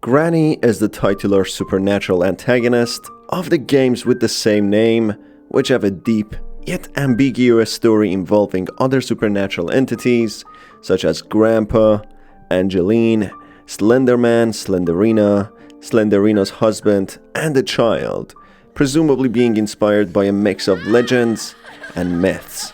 Granny is the titular supernatural antagonist of the games with the same name, which have a deep yet ambiguous story involving other supernatural entities such as Grandpa, Angeline, Slenderman, Slenderina, Slenderina's husband, and a child, presumably being inspired by a mix of legends and myths.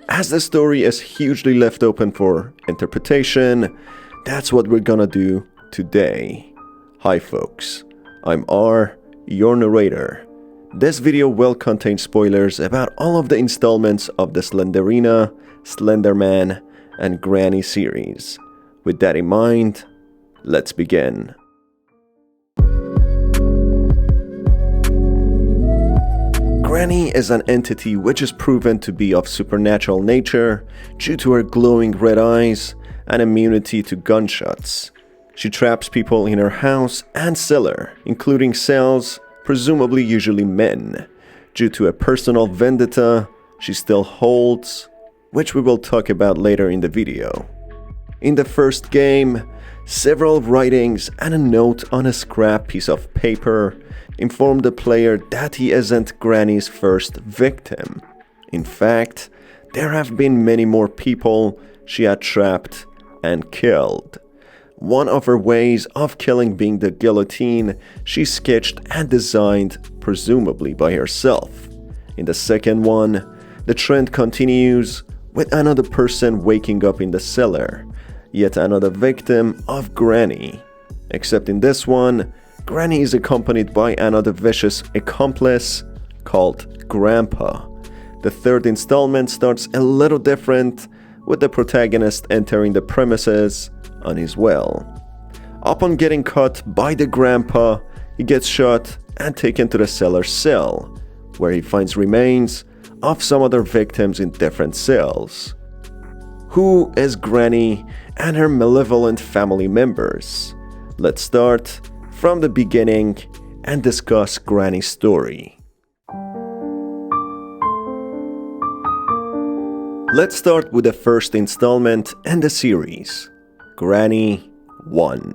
As the story is hugely left open for interpretation, that's what we're gonna do today. Hi folks, I'm R, your narrator. This video will contain spoilers about all of the installments of the Slenderina, Slenderman, and Granny series. With that in mind, let's begin. Granny is an entity which is proven to be of supernatural nature due to her glowing red eyes and immunity to gunshots. She traps people in her house and cellar, including cells, presumably usually men. Due to a personal vendetta she still holds, which we will talk about later in the video. In the first game, several writings and a note on a scrap piece of paper inform the player that he isn't Granny's first victim. In fact, there have been many more people she had trapped and killed. One of her ways of killing being the guillotine she sketched and designed, presumably by herself. In the second one, the trend continues with another person waking up in the cellar, yet another victim of Granny. Except in this one, Granny is accompanied by another vicious accomplice called Grandpa. The third installment starts a little different, with the protagonist entering the premises on his will. Upon getting caught by the Grandpa, he gets shot and taken to the cellar cell, where he finds remains of some other victims in different cells. Who is Granny and her malevolent family members? Let's start from the beginning and discuss Granny's story. Let's start with the first installment in the series, Granny 1.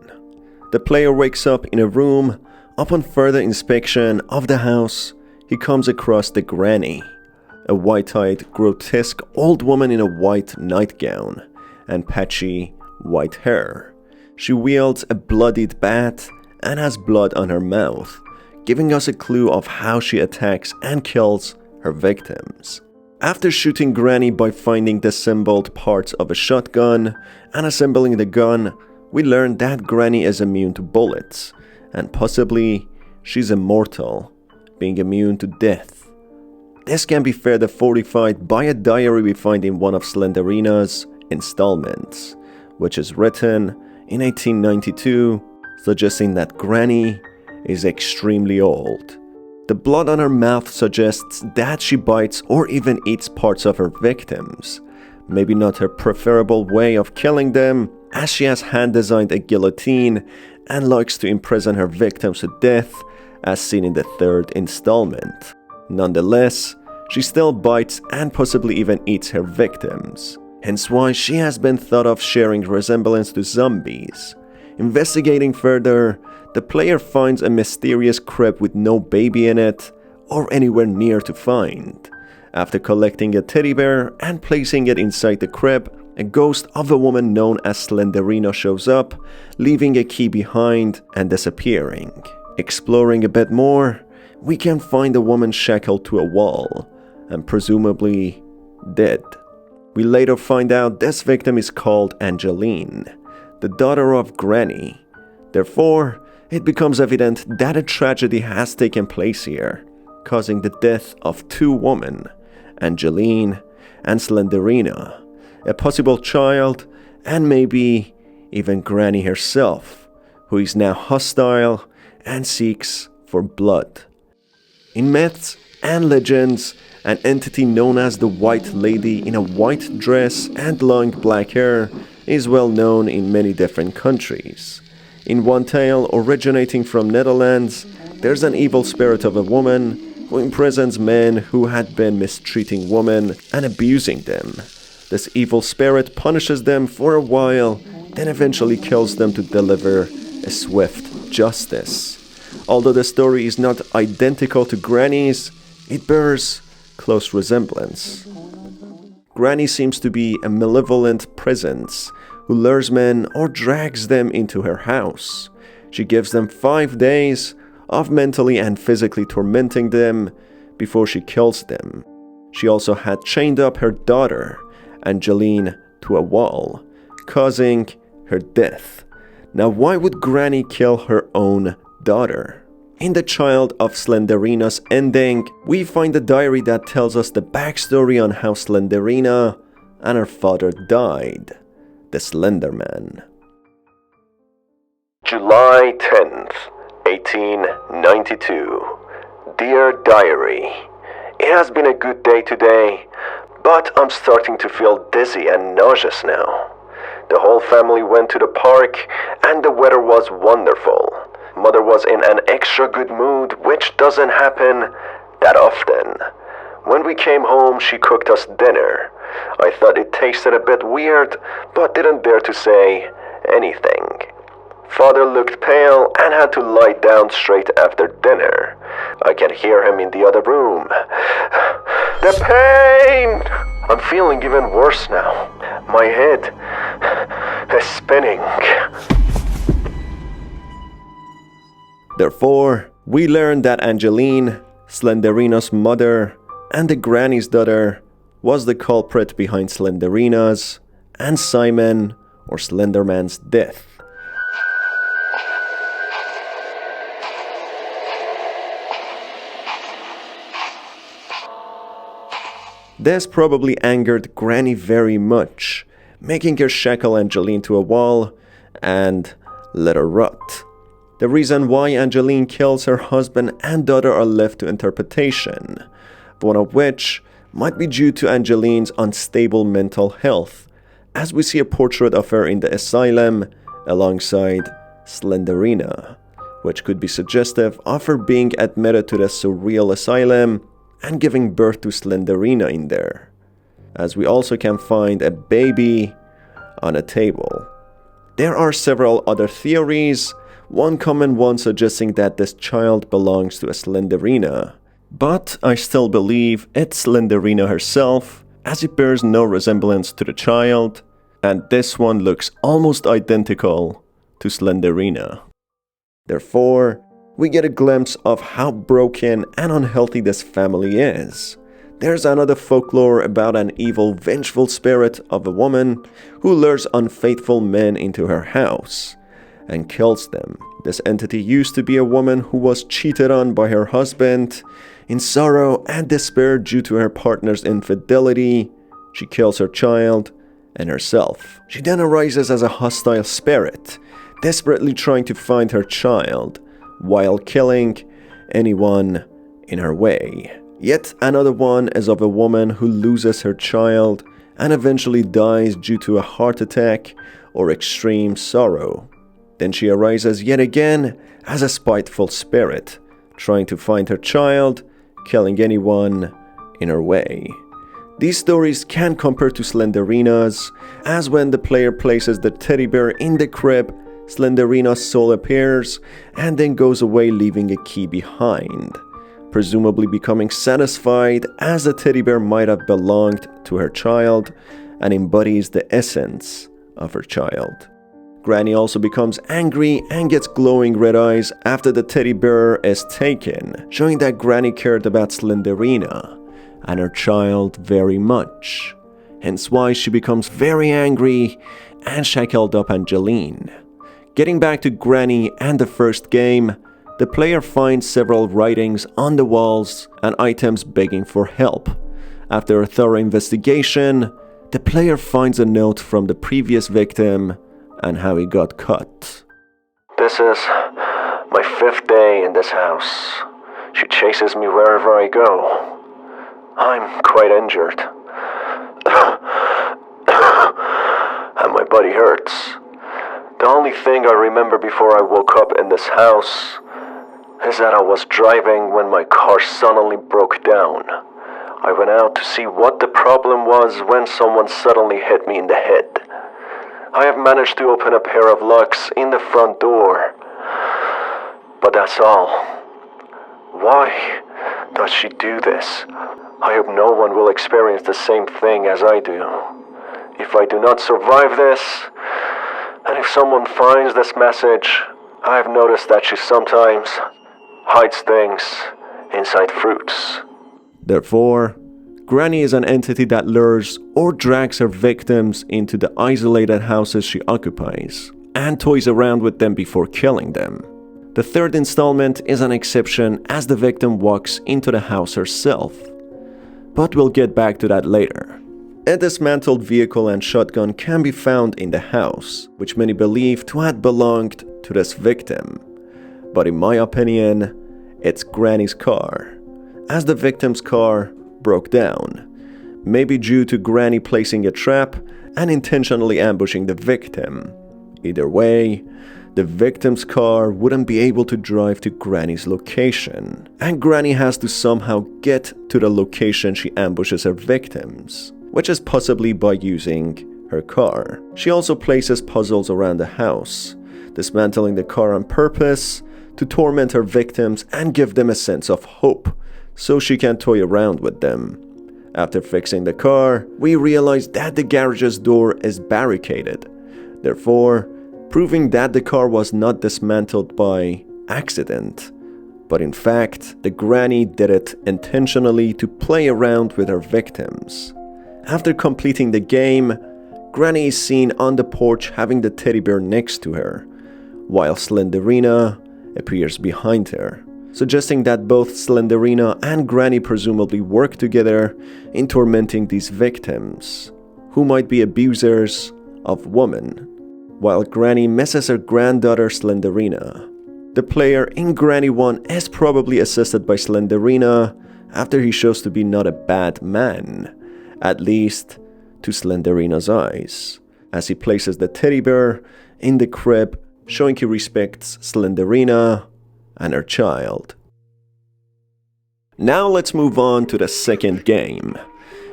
The player wakes up in a room. Upon further inspection of the house, he comes across the Granny, a white-eyed, grotesque old woman in a white nightgown and patchy white hair. She wields a bloodied bat and has blood on her mouth, giving us a clue of how she attacks and kills her victims. After shooting Granny by finding disassembled parts of a shotgun and assembling the gun, we learn that Granny is immune to bullets, and possibly she's immortal, being immune to death. This can be further fortified by a diary we find in one of Slenderina's installments, which is written in 1892, suggesting that Granny is extremely old. The blood on her mouth suggests that she bites or even eats parts of her victims. Maybe not her preferable way of killing them, as she has hand-designed a guillotine and likes to imprison her victims to death, as seen in the third installment. Nonetheless, she still bites and possibly even eats her victims, hence why she has been thought of sharing resemblance to zombies. Investigating further, the player finds a mysterious crib with no baby in it or anywhere near to find. After collecting a teddy bear and placing it inside the crib, a ghost of a woman known as Slenderina shows up, leaving a key behind and disappearing. Exploring a bit more, we can find a woman shackled to a wall and presumably dead. We later find out this victim is called Angeline, the daughter of Granny. Therefore, it becomes evident that a tragedy has taken place here, causing the death of two women, Angeline and Slenderina, a possible child, and maybe even Granny herself, who is now hostile and seeks for blood. In myths and legends, an entity known as the White Lady in a white dress and long black hair is well known in many different countries. In one tale originating from Netherlands, there's an evil spirit of a woman who imprisons men who had been mistreating women and abusing them. This evil spirit punishes them for a while, then eventually kills them to deliver a swift justice. Although the story is not identical to Granny's, it bears close resemblance. Granny seems to be a malevolent presence who lures men or drags them into her house. She gives them 5 days of mentally and physically tormenting them before she kills them. She also had chained up her daughter, Angeline, to a wall, causing her death. Now, why would Granny kill her own daughter? In the Child of Slenderina's ending, we find a diary that tells us the backstory on how Slenderina and her father died, the Slender Man. July 10th, 1892. Dear Diary, it has been a good day today, but I'm starting to feel dizzy and nauseous now. The whole family went to the park and the weather was wonderful. Mother was in an extra good mood, which doesn't happen that often. When we came home, she cooked us dinner. I thought it tasted a bit weird, but didn't dare to say anything. Father looked pale and had to lie down straight after dinner. I can hear him in the other room. The pain! I'm feeling even worse now. My head is spinning. Therefore, we learn that Angeline, Slenderina's mother, and the Granny's daughter was the culprit behind Slenderina's and Simon or Slenderman's death. This probably angered Granny very much, making her shackle Angeline to a wall and let her rot. The reason why Angeline kills her husband and daughter are left to interpretation, one of which might be due to Angeline's unstable mental health, as we see a portrait of her in the asylum alongside Slenderina, which could be suggestive of her being admitted to the surreal asylum and giving birth to Slenderina in there, as we also can find a baby on a table. There are several other theories, one common one suggesting that this child belongs to a Slenderina, but I still believe it's Slenderina herself, as it bears no resemblance to the child, and this one looks almost identical to Slenderina. Therefore, we get a glimpse of how broken and unhealthy this family is. There's another folklore about an evil, vengeful spirit of a woman who lures unfaithful men into her house and kills them. This entity used to be a woman who was cheated on by her husband. In sorrow and despair due to her partner's infidelity, she kills her child and herself. She then arises as a hostile spirit, desperately trying to find her child, while killing anyone in her way. Yet another one is of a woman who loses her child and eventually dies due to a heart attack or extreme sorrow. Then she arises yet again as a spiteful spirit, trying to find her child, killing anyone in her way. These stories can compare to Slenderina's, as when the player places the teddy bear in the crib, Slenderina's soul appears and then goes away, leaving a key behind, presumably becoming satisfied as the teddy bear might have belonged to her child and embodies the essence of her child. Granny also becomes angry and gets glowing red eyes after the teddy bear is taken, showing that Granny cared about Slenderina and her child very much, hence why she becomes very angry and shackled up Angeline. Getting back to Granny and the first game, the player finds several writings on the walls and items begging for help. After a thorough investigation, the player finds a note from the previous victim and how he got cut. This is my 5th day in this house. She chases me wherever I go. I'm quite injured. And my body hurts. The only thing I remember before I woke up in this house is that I was driving when my car suddenly broke down. I went out to see what the problem was when someone suddenly hit me in the head. I have managed to open a pair of locks in the front door, that's all. Why does she do this? I hope no one will experience the same thing as I do. If I do not survive this, and if someone finds this message, I've noticed that she sometimes hides things inside fruits. Therefore, Granny is an entity that lures or drags her victims into the isolated houses she occupies, and toys around with them before killing them. The third installment is an exception as the victim walks into the house herself, but we'll get back to that later. A dismantled vehicle and shotgun can be found in the house, which many believe to have belonged to this victim. But in my opinion, it's Granny's car, as the victim's car broke down, maybe due to Granny placing a trap and intentionally ambushing the victim. Either way, the victim's car wouldn't be able to drive to Granny's location, and Granny has to somehow get to the location she ambushes her victims, which is possibly by using her car. She also places puzzles around the house, dismantling the car on purpose to torment her victims and give them a sense of hope, so she can toy around with them. After fixing the car, we realize that the garage's door is barricaded, therefore proving that the car was not dismantled by accident, but in fact, the Granny did it intentionally to play around with her victims. After completing the game, Granny is seen on the porch having the teddy bear next to her, while Slenderina appears behind her, suggesting that both Slenderina and Granny presumably work together in tormenting these victims, who might be abusers of women, while Granny misses her granddaughter Slenderina. The player in Granny 1 is probably assisted by Slenderina after he shows to be not a bad man, at least to Slenderina's eyes, as he places the teddy bear in the crib, showing he respects Slenderina and her child. Now let's move on to the second game.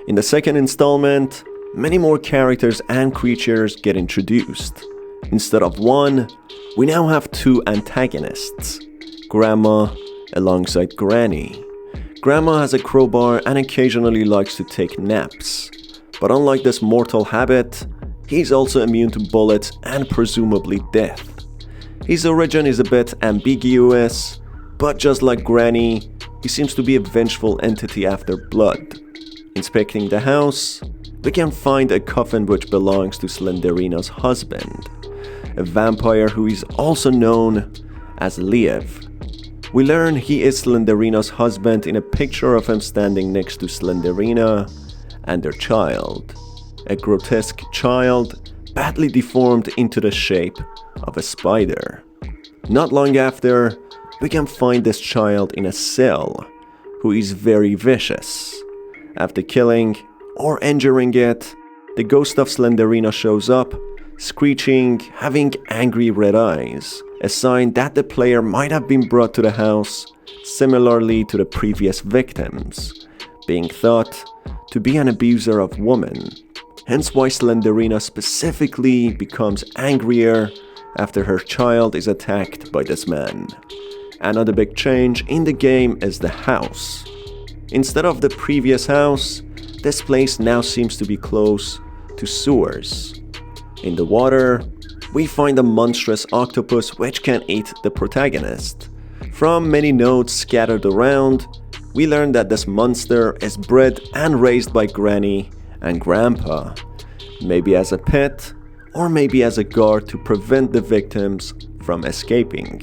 In the second installment, many more characters and creatures get introduced. Instead of one, we now have two antagonists, Grandma alongside Granny. Grandma has a crowbar and occasionally likes to take naps, but unlike this mortal habit, he's also immune to bullets and presumably death. His origin is a bit ambiguous, but just like Granny, he seems to be a vengeful entity after blood. Inspecting the house, we can find a coffin which belongs to Slenderina's husband, a vampire who is also known as Liev. We learn he is Slenderina's husband in a picture of him standing next to Slenderina and their child, a grotesque child badly deformed into the shape of a spider. Not long after, we can find this child in a cell, who is very vicious. After killing or injuring it, the ghost of Slenderina shows up, screeching, having angry red eyes, a sign that the player might have been brought to the house similarly to the previous victims, being thought to be an abuser of women, hence why Slenderina specifically becomes angrier after her child is attacked by this man. Another big change in the game is the house. Instead of the previous house, this place now seems to be close to sewers. In the water, we find a monstrous octopus which can eat the protagonist. From many notes scattered around, we learn that this monster is bred and raised by Granny and Grandpa, maybe as a pet or maybe as a guard to prevent the victims from escaping.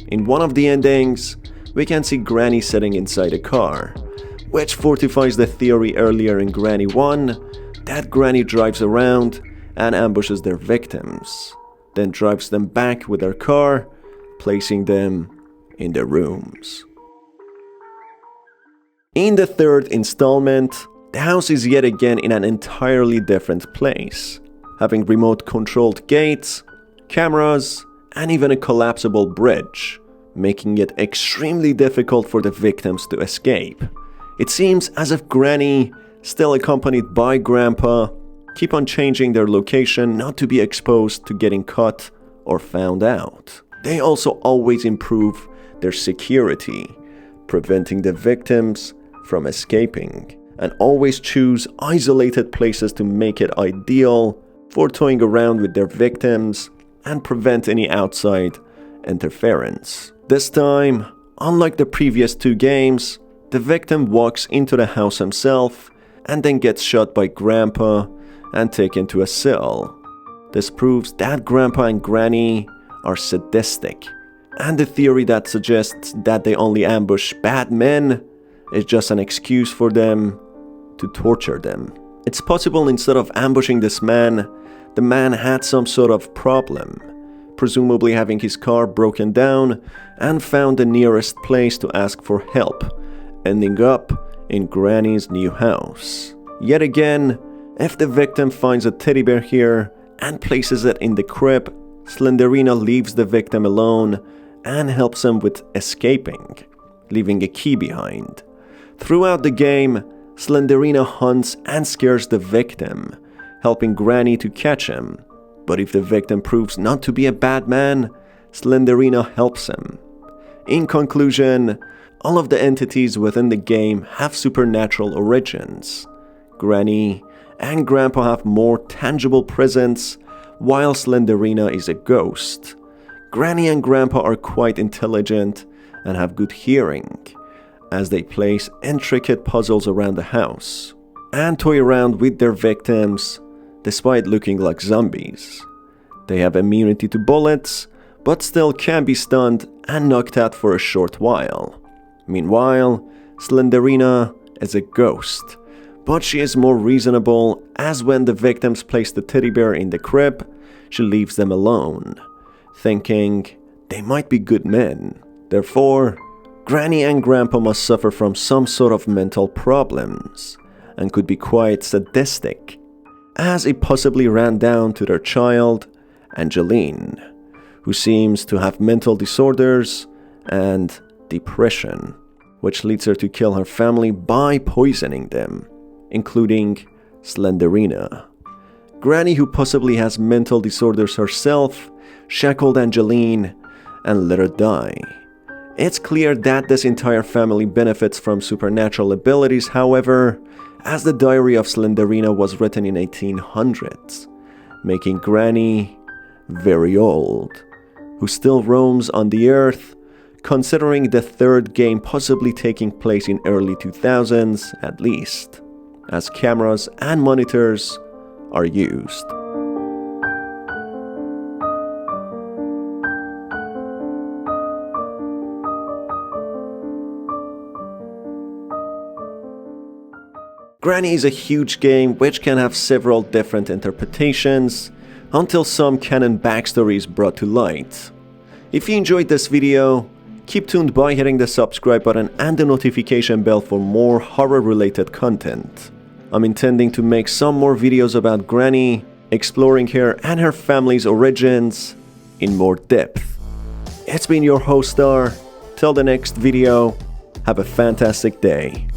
In one of the endings, we can see Granny sitting inside a car, which fortifies the theory earlier in Granny 1 that Granny drives around and ambushes their victims, then drives them back with her car, placing them in their rooms. In the third installment, the house is yet again in an entirely different place, having remote-controlled gates, cameras, and even a collapsible bridge, making it extremely difficult for the victims to escape. It seems as if Granny, still accompanied by Grandpa, keep on changing their location not to be exposed to getting caught or found out. They also always improve their security, preventing the victims from escaping, and always choose isolated places to make it ideal for toying around with their victims and prevent any outside interference. This time, unlike the previous two games, the victim walks into the house himself and then gets shot by Grandpa and taken to a cell. This proves that Grandpa and Granny are sadistic, and the theory that suggests that they only ambush bad men is just an excuse for them to torture them. It's possible instead of ambushing this man, the man had some sort of problem, presumably having his car broken down, and found the nearest place to ask for help, ending up in Granny's new house. Yet again, if the victim finds a teddy bear here and places it in the crib, Slenderina leaves the victim alone and helps him with escaping, leaving a key behind. Throughout the game, Slenderina hunts and scares the victim, helping Granny to catch him. But if the victim proves not to be a bad man, Slenderina helps him. In conclusion, all of the entities within the game have supernatural origins. Granny and Grandpa have more tangible presence, while Slenderina is a ghost. Granny and Grandpa are quite intelligent and have good hearing, as they place intricate puzzles around the house and toy around with their victims despite looking like zombies. They have immunity to bullets, but still can be stunned and knocked out for a short while. Meanwhile, Slenderina is a ghost, but she is more reasonable, as when the victims place the teddy bear in the crib, she leaves them alone, thinking they might be good men. Therefore, Granny and Grandpa must suffer from some sort of mental problems and could be quite sadistic, as it possibly ran down to their child, Angeline, who seems to have mental disorders and depression, which leads her to kill her family by poisoning them, including Slenderina. Granny, who possibly has mental disorders herself, shackled Angeline and let her die. It's clear that this entire family benefits from supernatural abilities, however, as the diary of Slenderina was written in 1800s, making Granny very old, who still roams on the earth, considering the third game possibly taking place in early 2000s at least, as cameras and monitors are used. Granny is a huge game which can have several different interpretations until some canon backstory is brought to light. If you enjoyed this video, keep tuned by hitting the subscribe button and the notification bell for more horror related content. I'm intending to make some more videos about Granny, exploring her and her family's origins in more depth. It's been your host Star. Till the next video, have a fantastic day.